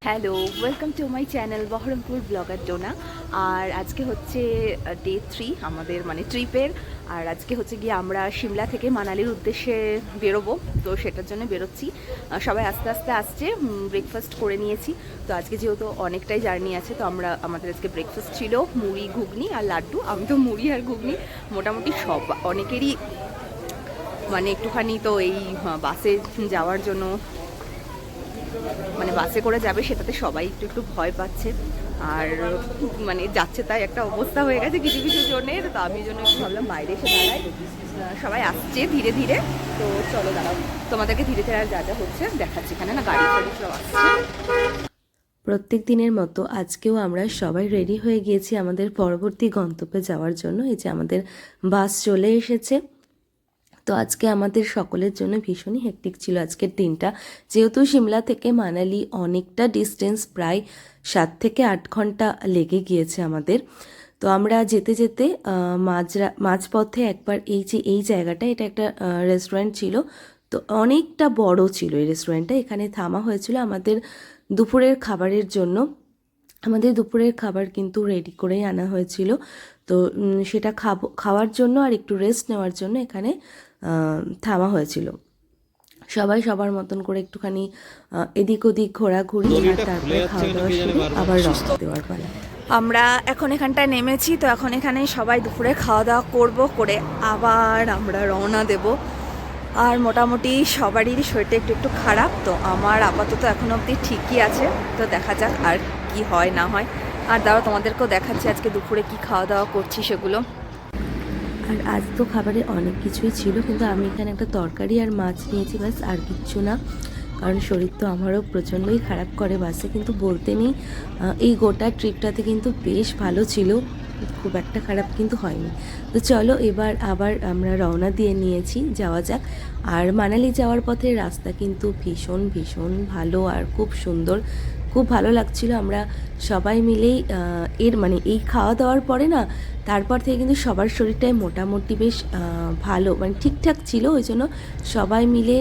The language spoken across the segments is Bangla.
Hello, welcome to my channel Baharampur blogger Dona. আর আজকে হচ্ছে ডে 3 আমাদের মানে ট্রিপের। আর আজকে হচ্ছে গিয়ে আমরা সিমলা থেকে মানালির উদ্দেশ্যে বেরোবো, তো সেটার জন্য বেরোচ্ছি। সবাই আস্তে আস্তে আসছে, ব্রেকফাস্ট করে নিয়েছি। তো আজকে যেহেতু অনেকটাই জার্নি আছে, তো আমাদের আজকে ব্রেকফাস্ট ছিল মুড়ি, ঘুগনি আর লাড্ডু। আমি তো মুড়ি আর ঘুগনি মোটামুটি অনেকেরই মানে একটুখানি তো এই বাসে যাওয়ার জন্য, মানে বাসে করে যাবে সেটাতে সবাই একটু একটু ভয় পাচ্ছে। আর মানে যাচ্ছে তাই একটা অবস্থা হয়ে গেছে কিছু কিছু জনের। তো আমি জন্য একটু ভাবলাম বাইরে এসে দাঁড়াই, সবাই আসছে ধীরে ধীরে। তো চলো দাঁড়াও, তোমাদেরকে ধীরে ধীরে আর যা যা হচ্ছে দেখাচ্ছি। এখানে না গাড়ি ফাড়ি সব আসছে। প্রত্যেক দিনের মতো আজকেও আমরা সবাই রেডি হয়ে গিয়েছি আমাদের পরবর্তী গন্তব্যে যাওয়ার জন্য। এই যে আমাদের বাস চলে এসেছে। তো আজকে আমাদের সকলের জন্য ভীষণই হেক্টিক ছিল আজকের দিনটা, যেহেতু সিমলা থেকে মানালি অনেকটা ডিস্টেন্স, প্রায় 7 থেকে 8 ঘন্টা লেগে গিয়েছে আমাদের। তো আমরা যেতে যেতে মাঝপথে একবার এই জায়গাটা, এটা একটা রেস্টুরেন্ট ছিল। তো অনেকটা বড় ছিল এই রেস্টুরেন্টটা। এখানে থামা হয়েছিল আমাদের দুপুরের খাবারের জন্য। আমাদের দুপুরের খাবার কিন্তু রেডি করেই আনা হয়েছিল। তো সেটা খাওয়ার জন্য আর একটু রেস্ট নেওয়ার জন্য এখানে থামা হয়েছিল। সবাই সবার মতন করে একটুখানি এদিক ওদিক ঘোরাঘুরি, আর তারপরে খাওয়া দাওয়া শুরু, আবার রওনা দেওয়ার পালা। আমরা এখন এখানটায় নেমেছি, তো এখন এখানে সবাই দুপুরে খাওয়া দাওয়া করে আবার আমরা রওনা দেব। আর মোটামুটি সবারই শরীরটা একটু একটু খারাপ, তো আমার আপাতত এখন অবধি ঠিকই আছে। তো দেখা যাক আর কি হয় না হয়। আর দাঁড়াও তোমাদেরকেও দেখাচ্ছি আজকে দুপুরে কি খাওয়া দাওয়া করছি সেগুলো। আর আজ তো খাবারে অনেক কিছুই ছিল, কিন্তু আমি এখানে একটা তরকারি আর মাছ নিয়েছি, ব্যাস, আর কিচ্ছু না। কারণ শরীর তো আমারও প্রচণ্ডই খারাপ করে বাসে, কিন্তু বলতে নেই এই গোটা ট্রিপটাতে কিন্তু বেশ ভালো ছিল, খুব একটা খারাপ কিন্তু হয়নি। তো চলো এবার আবার আমরা রওনা দিয়ে নিয়েছি, যাওয়া যাক। আর মানালি যাওয়ার পথে রাস্তা কিন্তু ভীষণ ভীষণ ভালো আর খুব সুন্দর, খুব ভালো লাগছিল। আমরা সবাই মিলেই এই খাওয়া দাওয়ার পরে না, তারপর থেকে কিন্তু সবার শরীরটাই মোটামুটি বেশ ভালো, মানে ঠিকঠাক ছিল। ওই জন্য সবাই মিলে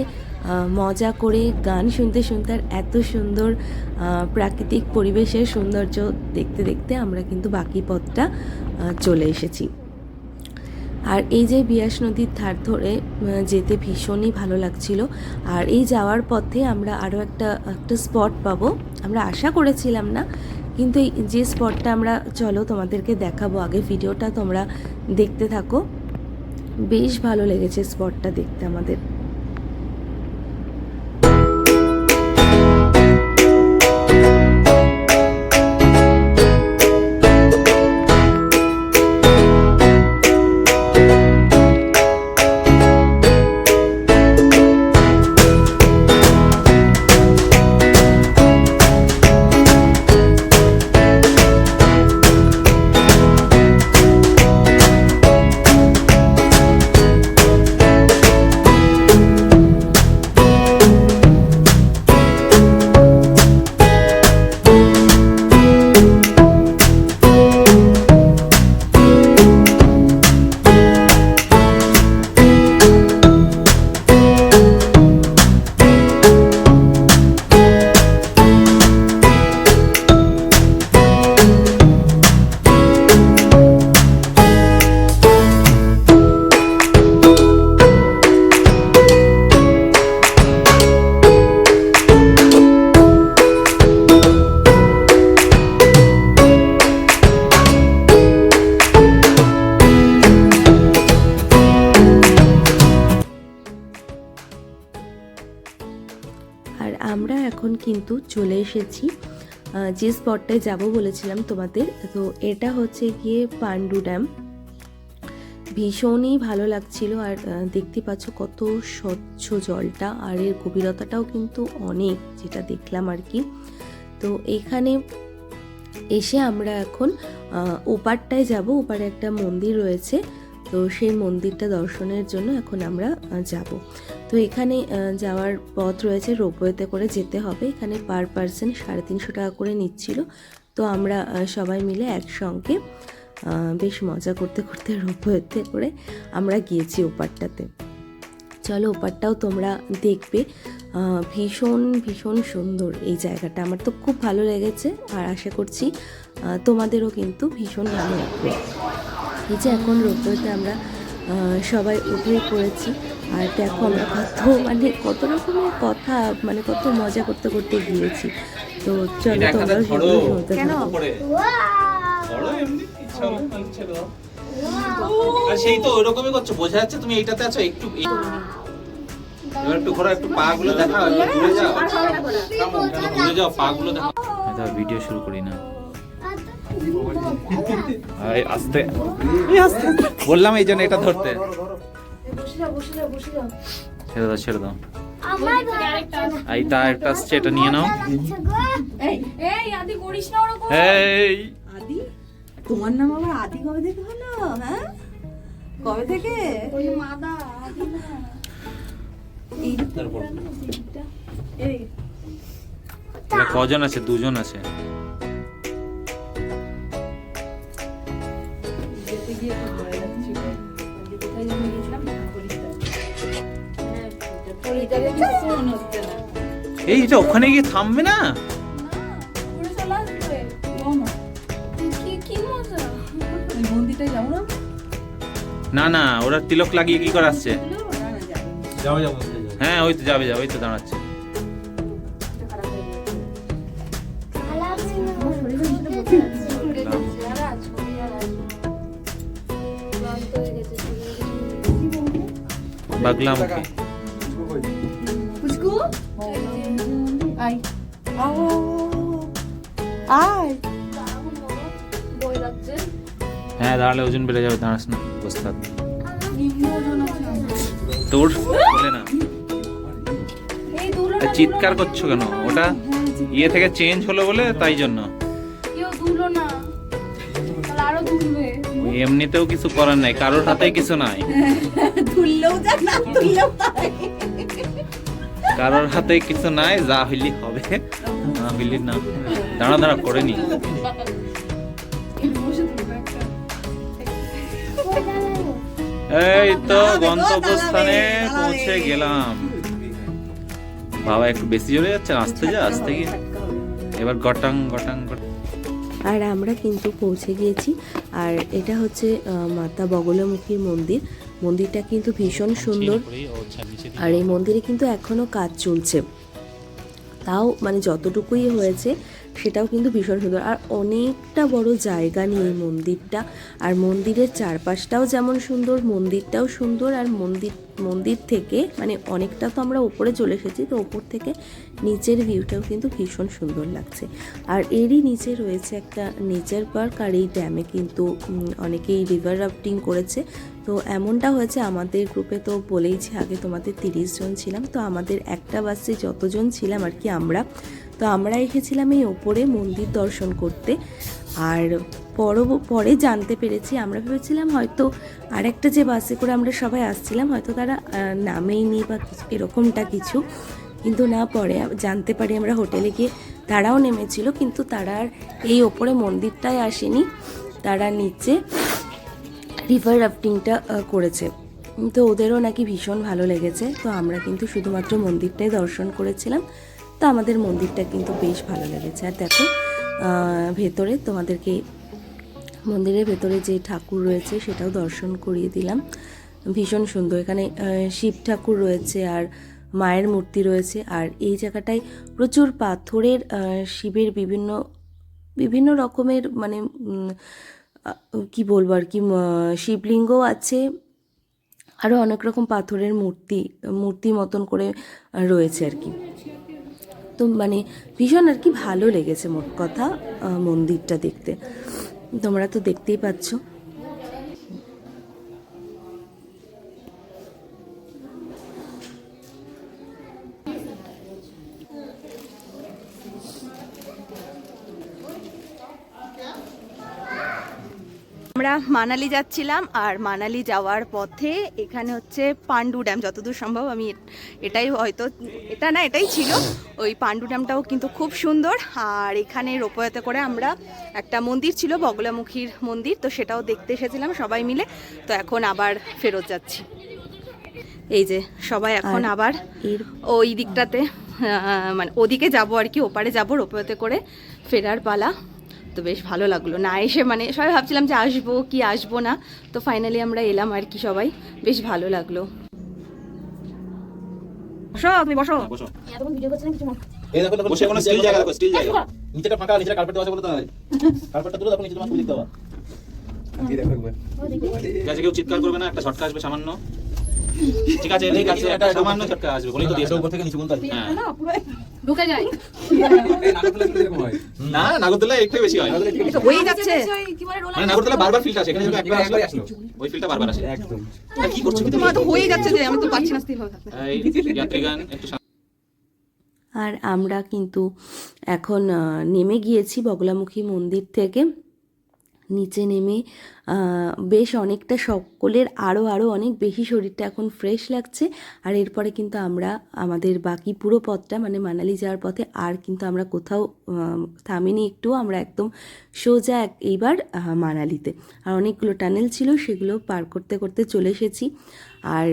মজা করে গান শুনতে শুনতে আর এত সুন্দর প্রাকৃতিক পরিবেশের সৌন্দর্য দেখতে দেখতে আমরা কিন্তু বাকি পথটা চলে এসেছি। আর এই যে বিয়াস নদীর ধার ধরে যেতে ভীষণই ভালো লাগছিল। আর এই যাওয়ার পথে আমরা আরও একটা স্পট পাবো, আমরা আশা করেছিলাম না, কিন্তু এই যে স্পটটা আমরা চলো তোমাদেরকে দেখাবো, আগে ভিডিওটা তোমরা দেখতে থাকো। বেশ ভালো লেগেছে স্পটটা দেখতে আমাদের। আর আমরা এখন কিন্তু চলে এসেছি যে স্পটটায় যাব বলেছিলাম তোমাদের। তো এটা হচ্ছে গিয়ে পান্ডু ড্যাম। ভীষণই ভালো লাগছিল। আর দেখতে পাচ্ছ কত স্বচ্ছ জলটা, আর এর গভীরতাটাও কিন্তু অনেক, যেটা দেখলাম আর কি। তো এখানে এসে আমরা এখন ওপারটায় যাব। ওপারে একটা মন্দির রয়েছে, তো সেই মন্দিরটা দর্শনের জন্য এখন আমরা যাব। তো এখানে যাওয়ার পথ রয়েছে, রোপওয়েতে করে যেতে হবে। এখানে পার পারসন 350 টাকা করে নিচ্ছিল। তো আমরা সবাই মিলে একসঙ্গে বেশ মজা করতে করতে রোপওয়েতে করে আমরা গিয়েছি ওপারটাতে। চলো ওপারটাও তোমরা দেখবে। ভীষণ ভীষণ সুন্দর এই জায়গাটা, আমার তো খুব ভালো লেগেছে আর আশা করছি তোমাদেরও কিন্তু ভীষণ ভালো লাগবে। এই যে এখন রোপওয়েতে আমরা সবাই উঠেই পড়েছি, আর দেখো আমরা কত রকমের কথা কত মজা করতে করতে গিয়েছি। তো চলো তোমরা সেগুলো শুনতে থাকো। আর সেই তো ওইরকমই করছো, বোঝা যাচ্ছে তুমি এইটাতে আছো। একটু এবার একটু ঘোরা, একটু পা গুলো দেখাও, একটু ঘুরে যাও, ঘুরে যাও, পা গুলো দেখাও। ভিডিও শুরু করি না, আস্তে আস্তে বললাম এই জন্য এটা ধরতে। ছেড়ে দাও, ছেড়ে দাও। এইটা একটা আসছে, এটা নিয়ে নাও। এই আদি, তোমার নাম আবার আদি কবে থেকে হলো? হ্যাঁ, কবে থেকে? এটা কজন আছে? দুজন আছে। এইটা ওখানে গিয়ে থামবে না? না না, ওরা তিলক লাগিয়ে কি করে আসছে? হ্যাঁ ওই তো যাবে, ওই তো দাঁড়াচ্ছে। বাগলামুখী। হ্যাঁ দাঁড়ালে ওজন বেড়ে যাবে, দাঁড়াস না, বসে থাক। তোর বলে না, চিৎকার করছো কেন? ওটা ইয়ে থেকে চেঞ্জ হলো বলে তাই জন্য। এমনিতেও কিছু করার নাই, কারোর হাতে কিছু নাই, কারোর হাতে কিছু নাই। যা হইলি হবে, না হইলি না। দাঁড়া দাঁড়া করে নি। এই তো গন্তব্যস্থানে পৌঁছে গেলাম। বাবা একটু বেশি জোরে যাচ্ছে, আস্তে যা, আস্তে গিয়ে এবার গটাং গটাং। আর আমরা কিন্তু পৌঁছে গিয়েছি। আর এটা হচ্ছে মাতা বগলামুখীর মন্দির। মন্দিরটা কিন্তু ভীষণ সুন্দর, আর এই মন্দিরে কিন্তু এখনো কাজ চলছে। তাও যতটুকুই হয়েছে সেটাও কিন্তু ভীষণ সুন্দর, আর অনেকটা বড় জায়গা নিয়ে এই মন্দিরটা। আর মন্দিরের চারপাশটাও যেমন সুন্দর, মন্দিরটাও সুন্দর। আর মন্দির থেকে অনেকটা তো আমরা উপরে চলে এসেছি, তো উপর থেকে নিচের ভিউটাও কিন্তু ভীষণ সুন্দর লাগছে। আর এরই নিচে রয়েছে একটা নেচার পার্ক, আর এই ড্যামে কিন্তু অনেকেই রিভার রাফটিং করেছে। তো এমনটা হয়েছে আমাদের গ্রুপে, তো বলেইছি আগে তোমাদের 30 জন ছিলাম, তো আমাদের একটা বাসে যতজন ছিলাম আর কি আমরা এসেছিলাম এই ওপরে মন্দির দর্শন করতে। আর পরে জানতে পেরেছি, আমরা ভেবেছিলাম হয়তো আরেকটা যে বাসে করে আমরা সবাই আসছিলাম হয়তো তারা নামেইনি বা এরকমটা কিছু, কিন্তু না, পরে জানতে পারি আমরা হোটেলে গিয়ে তারাও নেমেছিল, কিন্তু তারা আর এই ওপরে মন্দিরটায় আসেনি, তারা নিচে রিভার রাফটিংটা করেছে। তো ওদেরও নাকি ভীষণ ভালো লেগেছে। তো আমরা কিন্তু শুধুমাত্র মন্দিরটাই দর্শন করেছিলাম, তো আমাদের মন্দিরটা কিন্তু বেশ ভালো লেগেছে। আর দেখো ভেতরে তোমাদেরকে মন্দিরের ভেতরে যে ঠাকুর রয়েছে সেটাও দর্শন করিয়ে দিলাম, ভীষণ সুন্দর। এখানে শিব ঠাকুর রয়েছে আর মায়ের মূর্তি রয়েছে। আর এই জায়গাটায় প্রচুর পাথরের শিবের বিভিন্ন রকমের কি বলবো আর কি, শিবলিঙ্গও আছে, আরও অনেক রকম পাথরের মূর্তি মতন করে রয়েছে আর কি। তো ভীষণ আর কি ভালো লেগেছে মোট কথা মন্দিরটা দেখতে। তোমরা তো দেখতেই পাচ্ছ। আমরা মানালি যাচ্ছিলাম, আর মানালি যাওয়ার পথে এখানে হচ্ছে পাণ্ডু ড্যাম, যতদূর সম্ভব আমি এটাই ছিল। ওই পাণ্ডু ড্যামটাও কিন্তু খুব সুন্দর। আর এখানে রোপওয়েতে করে আমরা একটা মন্দির ছিল বগলামুখীর মন্দির, তো সেটাও দেখতে এসেছিলাম সবাই মিলে। তো এখন আবার ফেরত যাচ্ছি। এই যে সবাই এখন আর আবার এর ওই দিকটাতে মানে ওদিকে যাবো আর কি, ওপারে যাবো রোপওয়েতে করে, ফেরার পালা। তো বেশ ভালো লাগলো না এসে, মানে সবাই ভাবছিলাম যে আসবো কি আসবো না, তো ফাইনালি আমরা এলাম আর কি সবাই, বেশ ভালো লাগলো। বসো, তুমি বসো। বসো। ভিডিও করছিলাম কিছু এই দেখো দেখো, বসে কোনো স্টিল জায়গা দেখো, স্টিল জায়গা। নিচেটা ফাঁকা, নিচেটা কার্পেট দেওয়া আছে বলে তো নয়। কার্পেটটা তুলে দেখো, নিচে তোমার ছবি দেখতে পাবা। এই দেখো একবার। ঠিক আছে, কেউ চিৎকার করবে না, একটা ঝটকা আসবে সামান্য। ঠিক আছে, ঠিক আছে, একটা সামান্য ঝটকা আসবে, বলেই তো দিয়েছে। উপর থেকে নিচে বলতে হ্যাঁ ঢুকে যায়। না, নাগরদোলা একটু বেশি হয়। তো হয়ে যাচ্ছে। মানে নাগরদোলা বারবার ফিল্ট আসে, এখানে যদি একবার আসলো ওই ফিল্টটা বারবার আসে একদম। কি করছো তুমি? তোমার তো হয়ে যাচ্ছে যে আমি তো পাচ্ছি না স্থিরভাবে থাকতে। এই যাত্রীগণ একটু আর আমরা কিন্তু এখন নেমে গিয়েছি বগলামুখী মন্দির থেকে। নিচে নেমে বেশ অনেকটা সকলের আরও অনেক বেশি শরীরটা এখন ফ্রেশ লাগছে। আর এরপরে কিন্তু আমরা আমাদের বাকি পুরো পথটা মানে মানালি যাওয়ার পথে আর কিন্তু আমরা কোথাও থামিনি একটু, আমরা একদম সোজা এইবার মানালিতে। আর অনেকগুলো টানেল ছিল, সেগুলো পার করতে করতে চলে এসেছি। আর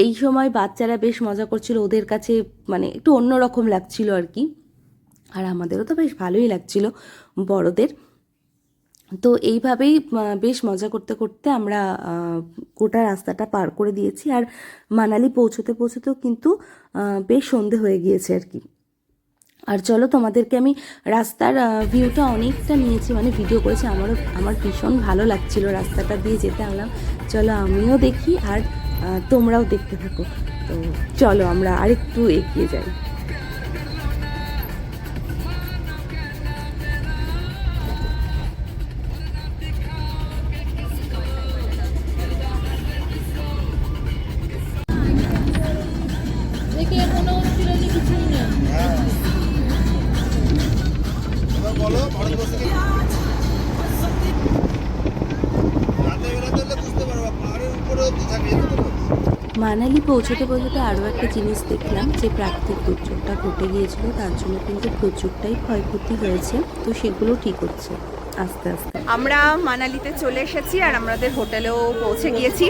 এই সময় বাচ্চারা বেশ মজা করছিল, ওদের কাছে মানে একটু অন্যরকম লাগছিল আর কি। আর আমাদেরও তো বেশ ভালোই লাগছিল বড়দের। তো এইভাবেই বেশ মজা করতে করতে আমরা গোটা রাস্তাটা পার করে দিয়েছি। আর মানালি পৌঁছতেও কিন্তু বেশ সন্ধে হয়ে গিয়েছে আর কি। আর চলো তোমাদেরকে আমি রাস্তার ভিউটা অনেকটা নিয়েছি, মানে ভিডিও করেছি। আমার ভীষণ ভালো লাগছিল রাস্তাটা দিয়ে যেতে। আনলাম চলো আমিও দেখি আর তোমরাও দেখতে থাকো। তো চলো আমরা আরেকটু এগিয়ে যাই। দেখে মনে হচ্ছিল যে কিছুই নেই। মানালি পৌঁছতে আরও একটা জিনিস দেখলাম, যে প্রাকৃতিক দুর্যোগটা ঘটে গিয়েছিল, তার জন্য কিন্তু প্রচুরটাই ক্ষয়ক্ষতি হয়েছে। তো সেগুলো ঠিক হচ্ছে আস্তে আস্তে। আমরা মানালিতে চলে এসেছি আর আমাদের হোটেলেও পৌঁছে গিয়েছি।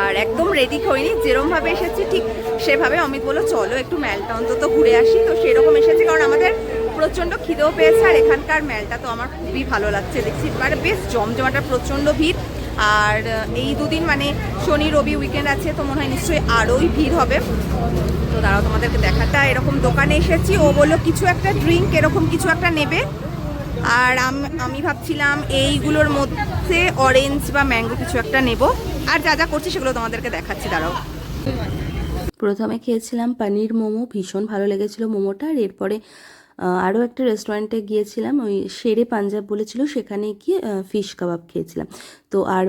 আর একদম রেডি হইনি, যেরকমভাবে এসেছি ঠিক সেভাবে অমিত বললো চলো একটু ম্যালটা অন্তত ঘুরে আসি। তো সেরকম এসেছি, কারণ আমাদের প্রচণ্ড খিদেও পেয়েছে। আর এখানকার ম্যালটা তো আমার খুবই ভালো লাগছে, দেখছি মানে বেশ জমজমাটা, প্রচণ্ড ভিড়। আর এই দুদিন মানে শনি রবি উইকেন্ড আছে, তো মনে হয় নিশ্চয়ই আরোই ভিড় হবে। তো দাঁড়াও তোমাদেরকে দেখাটা, এরকম দোকানে এসেছি, ও বললো কিছু একটা ড্রিঙ্ক এরকম কিছু একটা নেবে। আর আমি ভাবছিলাম এইগুলোর মধ্যে অরেঞ্জ বা ম্যাঙ্গো কিছু একটা নেব। আর যা যা করছি সেগুলো তোমাদেরকে দেখাচ্ছি, দাঁড়াও। প্রথমে খেয়েছিলাম পনির মোমো, ভীষণ ভালো লেগেছিলো মোমোটা। আর এরপরে আরও একটা রেস্টুরেন্টে গিয়েছিলাম, ওই শেরে পাঞ্জাব বলেছিল, সেখানে গিয়ে ফিশ কাবাব খেয়েছিলাম। তো আর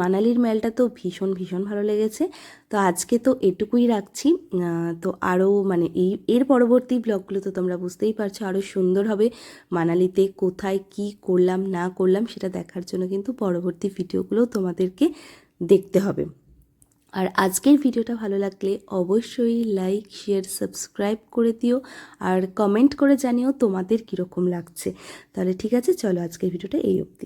মানালির ম্যালটা তো ভীষণ ভালো লেগেছে। তো আজকে তো এটুকুই রাখছি। তো আরও মানে এর পরবর্তী ব্লগগুলো তো তোমরা বুঝতেই পারছো, আরও সুন্দর হবে। মানালিতে কোথায় কি করলাম না করলাম সেটা দেখার জন্য কিন্তু পরবর্তী ভিডিওগুলো তোমাদেরকে দেখতে হবে। আর আজকের ভিডিওটা ভালো লাগলে অবশ্যই লাইক শেয়ার সাবস্ক্রাইব করে দিও, আর কমেন্ট করে জানিও তোমাদের কীরকম লাগছে। তাহলে ঠিক আছে, চলো আজকের ভিডিওটা এই অবধি।